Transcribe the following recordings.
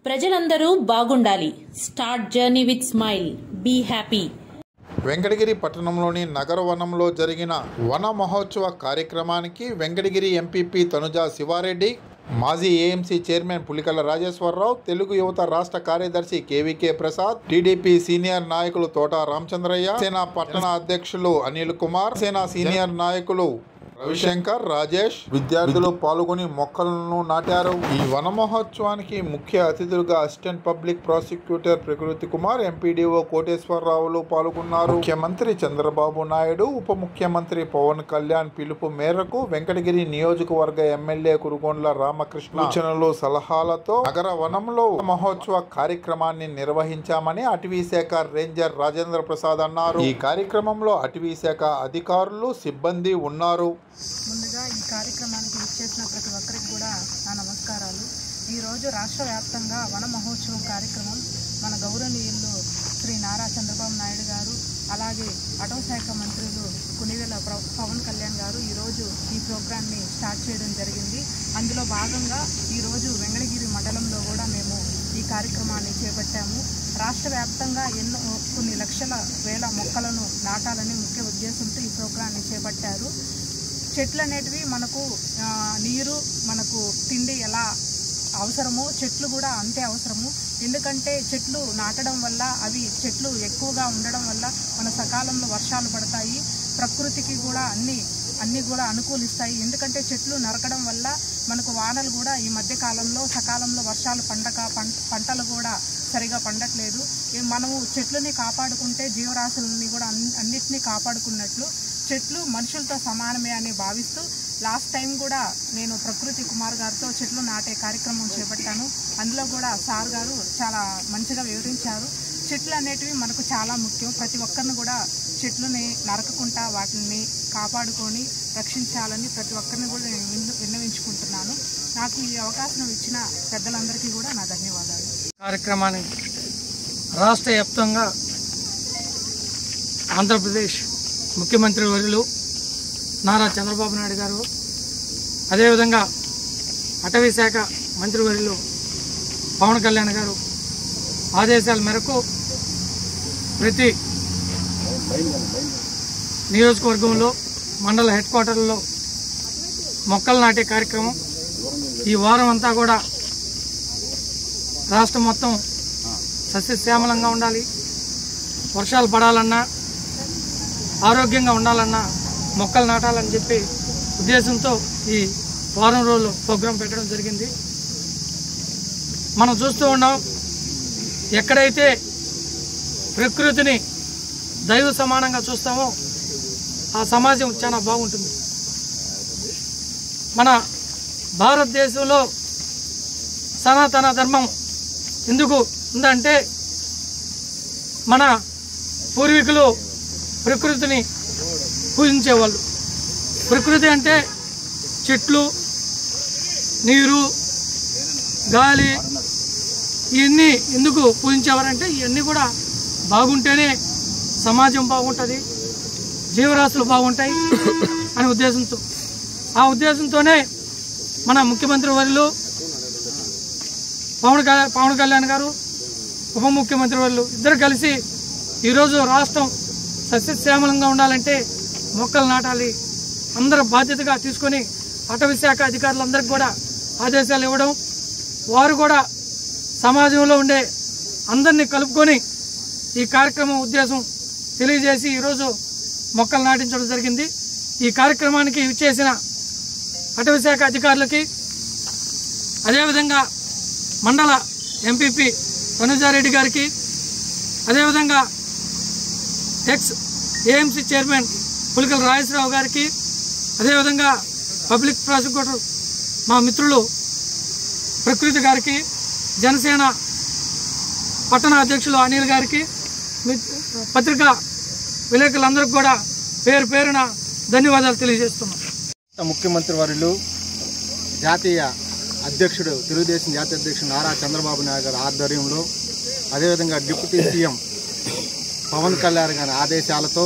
ప్రజలందరూ బాగుండాలి. Start journey with smile. Be happy. Venkatagiri పట్టణంలోని నగరవనంలో జరిగిన వన మహోత్సవ కార్యక్రమానికి వెంకటగిరి ఎంపీపీ తనుజా శివారెడ్డి, మాజీ ఏఎంసీ చైర్మన్ పులికల రాజేశ్వరరావు, తెలుగు యువత రాష్ట్ర కార్యదర్శి కేవీకే ప్రసాద్, టీడీపీ సీనియర్ నాయకులు తోట రామచంద్రయ్య, సేన పట్టణ అధ్యక్షులు అనిల్ కుమార్, సేన సీనియర్ నాయకులు రవిశంకర్, రాజేష్, విద్యార్థులు పాల్గొని మొక్కలను నాటారు. ఈ వన మహోత్సవానికి ముఖ్య అతిథులుగా అసిస్టెంట్ పబ్లిక్ ప్రాసిక్యూటర్ ప్రకృతి కుమార్, ఎంపీడీఓ కోటేశ్వరరావులు పాల్గొన్నారు. ముఖ్యమంత్రి చంద్రబాబు నాయుడు, ఉప ముఖ్యమంత్రి పవన్ కళ్యాణ్ పిలుపు మేరకు వెంకటగిరి నియోజకవర్గ ఎమ్మెల్యే కురుగొండ్ల రామకృష్ణ సూచనలు సలహాలతో నగర వనంలో మహోత్సవ కార్యక్రమాన్ని నిర్వహించామని అటవీ శాఖ రేంజర్ రాజేంద్ర ప్రసాద్ అన్నారు. ఈ కార్యక్రమంలో అటవీ శాఖ అధికారులు, సిబ్బంది ఉన్నారు. ముందుగా ఈ కార్యక్రమానికి విచ్చేసిన ప్రతి ఒక్కరికి కూడా నా నమస్కారాలు. ఈరోజు రాష్ట్ర వ్యాప్తంగా వన మహోత్సవం కార్యక్రమం మన గౌరవనీయులు శ్రీ నారా చంద్రబాబు నాయుడు గారు, అలాగే అటవీ శాఖ మంత్రులు కొనిదెల పవన్ కళ్యాణ్ గారు ఈరోజు ఈ ప్రోగ్రాన్ని స్టార్ట్ చేయడం జరిగింది. అందులో భాగంగా ఈరోజు వెంకటగిరి మండలంలో కూడా మేము ఈ కార్యక్రమాన్ని చేపట్టాము. రాష్ట్ర వ్యాప్తంగా కొన్ని లక్షల వేల మొక్కలను నాటాలని ముఖ్య ఉద్దేశంతో ఈ ప్రోగ్రాన్ని చేపట్టారు. చెట్లు అనేటివి మనకు నీరు, మనకు తిండి ఎలా అవసరమో చెట్లు కూడా అంతే అవసరము. ఎందుకంటే చెట్లు నాటడం వల్ల చెట్లు ఎక్కువగా ఉండడం వల్ల మన సకాలంలో వర్షాలు పడతాయి, ప్రకృతికి కూడా అన్నీ కూడా అనుకూలిస్తాయి. ఎందుకంటే చెట్లు నరకడం వల్ల మనకు వానలు కూడా ఈ మధ్య కాలంలో సకాలంలో వర్షాలు పంటలు కూడా సరిగా పండట్లేదు. మనము చెట్లని కాపాడుకుంటే జీవరాశులని కూడా అన్నిటినీ కాపాడుకున్నట్లు. చెట్లు మనుషులతో సమానమే అని భావిస్తూ లాస్ట్ టైం కూడా నేను ప్రకృతి కుమార్ గారితో చెట్లు నాటే కార్యక్రమం చేపట్టాను. అందులో కూడా సార్ గారు చాలా మంచిగా వివరించారు. చెట్లు అనేటివి మనకు చాలా ముఖ్యం. ప్రతి ఒక్కరిని కూడా చెట్లని నరకకుండా వాటిని కాపాడుకొని రక్షించాలని ప్రతి ఒక్కరిని కూడా నేను విన్నవించుకుంటున్నాను. నాకు ఈ అవకాశం ఇచ్చిన పెద్దలందరికీ కూడా నా ధన్యవాదాలు. కార్యక్రమానికి రాష్ట్ర వ్యాప్తంగా ఆంధ్రప్రదేశ్ ముఖ్యమంత్రి వర్యులు నారా చంద్రబాబు నాయుడు గారు, అదేవిధంగా అటవీ శాఖ మంత్రివర్యులు పవన్ కళ్యాణ్ గారు ఆదేశాల మేరకు ప్రతి నియోజకవర్గంలో మండల హెడ్ క్వార్టర్లలో మొక్కలు నాటే కార్యక్రమం ఈ వారం అంతా కూడా రాష్ట్రం మొత్తం సస్యశ్యామలంగా ఉండాలి, వర్షాలు పడాలన్నా, ఆరోగ్యంగా ఉండాలన్నా మొక్కలు నాటాలని చెప్పి ఉద్దేశంతో ఈ వారం రోజులు ప్రోగ్రాం పెట్టడం జరిగింది. మనం చూస్తూ ఉన్నాం, ఎక్కడైతే ప్రకృతిని దైవ సమానంగా చూస్తామో ఆ సమాజం చాలా బాగుంటుంది. మన భారతదేశంలో సనాతన ధర్మం ఎందుకు ఉందంటే మన పూర్వీకులు ప్రకృతిని పూజించేవాళ్ళు. ప్రకృతి అంటే చెట్లు, నీరు, గాలి, ఇవన్నీ ఎందుకు పూజించేవారంటే ఇవన్నీ కూడా బాగుంటేనే సమాజం బాగుంటుంది, జీవరాశులు బాగుంటాయి అనే ఉద్దేశంతో. ఆ ఉద్దేశంతోనే మన ముఖ్యమంత్రి వర్యులు పవన్ కళ్యాణ్ గారు, ఉప ముఖ్యమంత్రి వర్యులు ఇద్దరు కలిసి ఈరోజు రాష్ట్రం సస్యశ్యామలంగా ఉండాలంటే మొక్కలు నాటాలి అందరూ బాధ్యతగా తీసుకొని అటవీ శాఖ అధికారులందరికీ కూడా ఆదేశాలు ఇవ్వడం, వారు కూడా సమాజంలో ఉండే అందరినీ కలుపుకొని ఈ కార్యక్రమం ఉద్దేశం తెలియజేసి ఈరోజు మొక్కలు నాటించడం జరిగింది. ఈ కార్యక్రమానికి ఇచ్చేసిన అటవీ శాఖ అధికారులకి, అదేవిధంగా మండల ఎంపీపీ తనుజారెడ్డి గారికి, అదేవిధంగా ex AMC chairman Pulikala Rajeshwara Rao గారికి, అదేవిధంగా పబ్లిక్ ప్రాసిక్యూటర్ మా మిత్రులు ప్రకృతి గారికి, జనసేన పట్టణ అధ్యక్షులు అనిల్ గారికి, పత్రికా విలేకరులందరికీ కూడా పేరు పేరున ధన్యవాదాలు తెలియజేస్తున్నాం. ముఖ్యమంత్రి వర్యులు జాతీయ అధ్యక్షుడు, తెలుగుదేశం జాతీయ అధ్యక్షుడు నారా చంద్రబాబు నాయుడు గారి ఆధ్వర్యంలో, అదేవిధంగా డిప్యూటీ సీఎం పవన్ కళ్యాణ్ గారి ఆదేశాలతో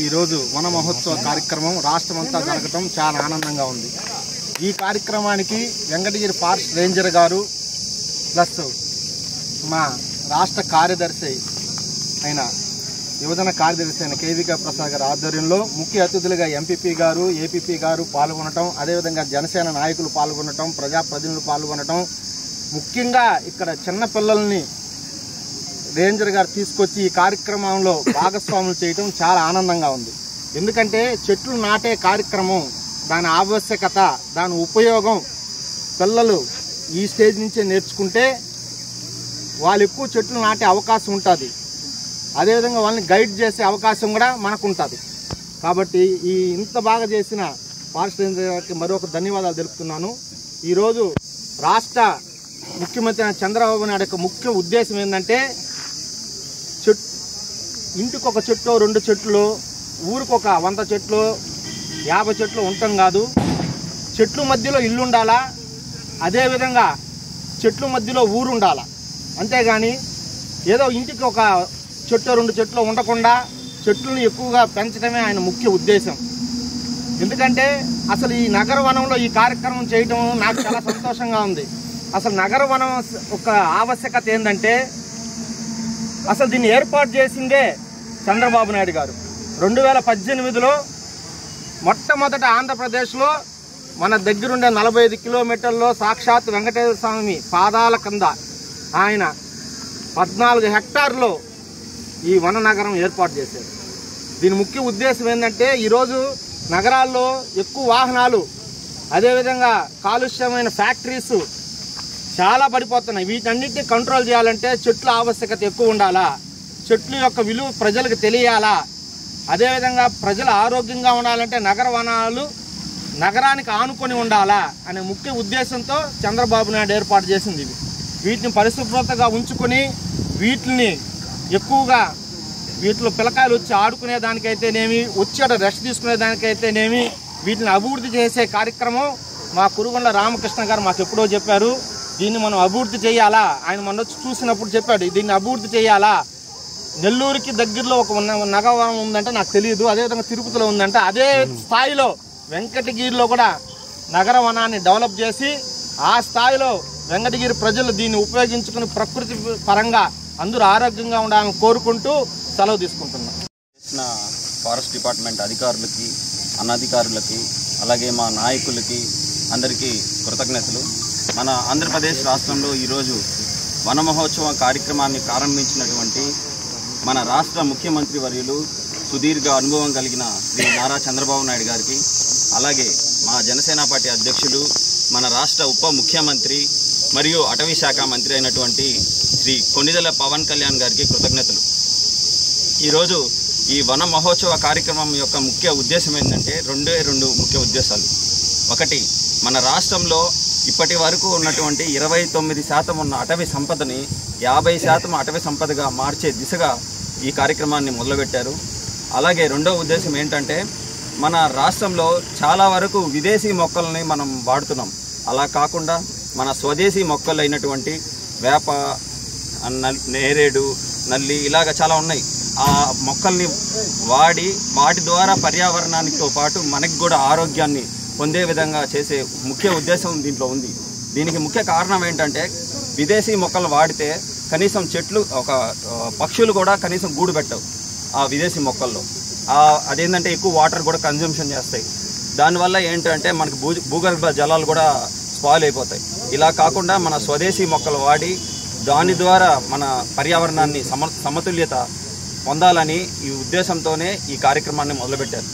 ఈరోజు వన మహోత్సవ కార్యక్రమం రాష్ట్రమంతా జరగటం చాలా ఆనందంగా ఉంది. ఈ కార్యక్రమానికి వెంకటగిరి ఫారెస్ట్ రేంజర్ గారు ప్లస్ మా రాష్ట్ర కార్యదర్శి అయిన యువజన కార్యదర్శి అయిన కేవిక ప్రసాద్ గారి ఆధ్వర్యంలో ముఖ్య అతిథులుగా ఎంపీపీ గారు, ఏపీపీ గారు పాల్గొనటం, అదేవిధంగా జనసేన నాయకులు పాల్గొనటం, ప్రజాప్రతినిధులు పాల్గొనటం, ముఖ్యంగా ఇక్కడ చిన్నపిల్లల్ని రేంజర్ గారు తీసుకొచ్చి ఈ కార్యక్రమంలో భాగస్వాములు చేయటం చాలా ఆనందంగా ఉంది. ఎందుకంటే చెట్లు నాటే కార్యక్రమం, దాని ఆవశ్యకత, దాని ఉపయోగం పిల్లలు ఈ స్టేజ్ నుంచే నేర్చుకుంటే వాళ్ళు ఎక్కువ చెట్లు నాటే అవకాశం ఉంటుంది. అదేవిధంగా వాళ్ళని గైడ్ చేసే అవకాశం కూడా మనకు ఉంటుంది. కాబట్టి ఈ ఇంత బాగా చేసిన ఫారెస్ట్ రేంజర్ గారికి మరొక ధన్యవాదాలు తెలుపుతున్నాను. ఈరోజు రాష్ట్ర ముఖ్యమంత్రి అయిన చంద్రబాబు నాయుడు యొక్క ముఖ్య ఉద్దేశం ఏంటంటే ఇంటికొక చెట్లు, 2 చెట్లు, ఊరికొక 100 చెట్లు, 50 చెట్లు ఉండటం కాదు. చెట్లు మధ్యలో ఇల్లు ఉండాలా, అదేవిధంగా చెట్ల మధ్యలో ఊరు ఉండాలా. అంతేగాని ఏదో ఇంటికి ఒక చెట్టు 2 చెట్లు ఉండకుండా చెట్లను ఎక్కువగా పెంచడమే ఆయన ముఖ్య ఉద్దేశం. ఎందుకంటే అసలు ఈ నగర వనంలో ఈ కార్యక్రమం చేయడం నాకు చాలా సంతోషంగా ఉంది. అసలు నగర వనం ఒక ఆవశ్యకత ఏంటంటే అసలు దీన్ని ఏర్పాటు చేసిందే చంద్రబాబు నాయుడు గారు. 2018లో మొట్టమొదట ఆంధ్రప్రదేశ్లో మన దగ్గరుండే 45 కిలోమీటర్లో సాక్షాత్ వెంకటేశ్వర స్వామి పాదాల కింద ఆయన 14 హెక్టార్లో ఈ వన నగరం ఏర్పాటు చేశారు. దీని ముఖ్య ఉద్దేశం ఏంటంటే ఈరోజు నగరాల్లో ఎక్కువ వాహనాలు, అదేవిధంగా కాలుష్యమైన ఫ్యాక్టరీస్ చాలా పడిపోతున్నాయి. వీటన్నిటిని కంట్రోల్ చేయాలంటే చెట్ల ఆవశ్యకత ఎక్కువ ఉండాలా, చెట్ల యొక్క విలువ ప్రజలకు తెలియాలా, అదేవిధంగా ప్రజలు ఆరోగ్యంగా ఉండాలంటే నగర వనాలు నగరానికి ఆనుకొని ఉండాలా అనే ముఖ్య ఉద్దేశంతో చంద్రబాబు నాయుడు ఏర్పాటు చేసింది. వీటిని పరిశుభ్రతగా ఉంచుకొని వీటిని ఎక్కువగా వీటిలో పిల్లకాయలు వచ్చి ఆడుకునే దానికైతేనేమి, వచ్చి రెస్ట్ తీసుకునే దానికైతేనేమి వీటిని అభివృద్ధి చేసే కార్యక్రమం మా కురుగొండ రామకృష్ణ గారు మాకు ఎప్పుడో చెప్పారు. దీన్ని మనం అభివృద్ధి చేయాలా, ఆయన మొన్న వచ్చి చూసినప్పుడు చెప్పాడు దీన్ని అభివృద్ధి చేయాలా. నెల్లూరుకి దగ్గరలో ఒక నగరవనం ఉందంటే నాకు తెలియదు, అదేవిధంగా తిరుపతిలో ఉందంటే అదే స్థాయిలో వెంకటగిరిలో కూడా నగర వనాన్ని డెవలప్ చేసి ఆ స్థాయిలో వెంకటగిరి ప్రజలు దీన్ని ఉపయోగించుకుని ప్రకృతి పరంగా అందరూ ఆరోగ్యంగా ఉండాలని కోరుకుంటూ సెలవు తీసుకుంటున్నాం. ఫారెస్ట్ డిపార్ట్మెంట్ అధికారులకి, అనధికారులకి, అలాగే మా నాయకులకి అందరికీ కృతజ్ఞతలు. మన ఆంధ్రప్రదేశ్ రాష్ట్రంలో ఈరోజు వన మహోత్సవం కార్యక్రమాన్ని ప్రారంభించినటువంటి మన రాష్ట్ర ముఖ్యమంత్రి వర్యులు, సుదీర్ఘ అనుభవం కలిగిన శ్రీ నారా చంద్రబాబు నాయుడు గారికి, అలాగే మా జనసేన పార్టీ అధ్యక్షులు, మన రాష్ట్ర ఉప ముఖ్యమంత్రి మరియు అటవీ శాఖ మంత్రి అయినటువంటి శ్రీ కొణిదెల పవన్ కళ్యాణ్ గారికి కృతజ్ఞతలు. ఈరోజు ఈ వన మహోత్సవ కార్యక్రమం యొక్క ముఖ్య ఉద్దేశం ఏంటంటే రెండు ముఖ్య ఉద్దేశాలు. ఒకటి, మన రాష్ట్రంలో ఇప్పటి వరకు ఉన్నటువంటి 29% ఉన్న అటవీ సంపదని 50% అటవీ సంపదగా మార్చే దిశగా ఈ కార్యక్రమాన్ని మొదలుపెట్టారు. అలాగే రెండవ ఉద్దేశం ఏంటంటే మన రాష్ట్రంలో చాలా వరకు విదేశీ మొక్కల్ని మనం వాడుతున్నాం. అలా కాకుండా మన స్వదేశీ మొక్కలు అయినటువంటి వేప, నేరేడు, నల్లి ఇలాగ చాలా ఉన్నాయి. ఆ మొక్కల్ని వాడి వాటి ద్వారా పర్యావరణానితో పాటు మనకి కూడా ఆరోగ్యాన్ని పొందే విధంగా చేసే ముఖ్య ఉద్దేశం దీంట్లో ఉంది. దీనికి ముఖ్య కారణం ఏంటంటే విదేశీ మొక్కలు వాడితే కనీసం చెట్లు, ఒక పక్షులు కూడా కనీసం గూడు పెట్టవు ఆ విదేశీ మొక్కల్లో. అదేంటంటే ఎక్కువ వాటర్ కూడా కన్జంప్షన్ చేస్తాయి. దానివల్ల ఏంటంటే మనకు భూగర్భ జలాలు కూడా స్పాయిల్ అయిపోతాయి. ఇలా కాకుండా మన స్వదేశీ మొక్కలు వాడి దాని ద్వారా మన పర్యావరణాన్ని సమతుల్యత పొందాలని ఈ ఉద్దేశంతోనే ఈ కార్యక్రమాన్ని మొదలుపెట్టారు.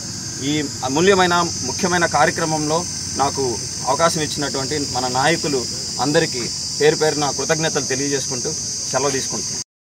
ఈ అమూల్యమైన ముఖ్యమైన కార్యక్రమంలో నాకు అవకాశం ఇచ్చినటువంటి మన నాయకులు అందరికీ పేరు పేరున కృతజ్ఞతలు తెలియజేసుకుంటూ సెలవు తీసుకుంటున్నాను.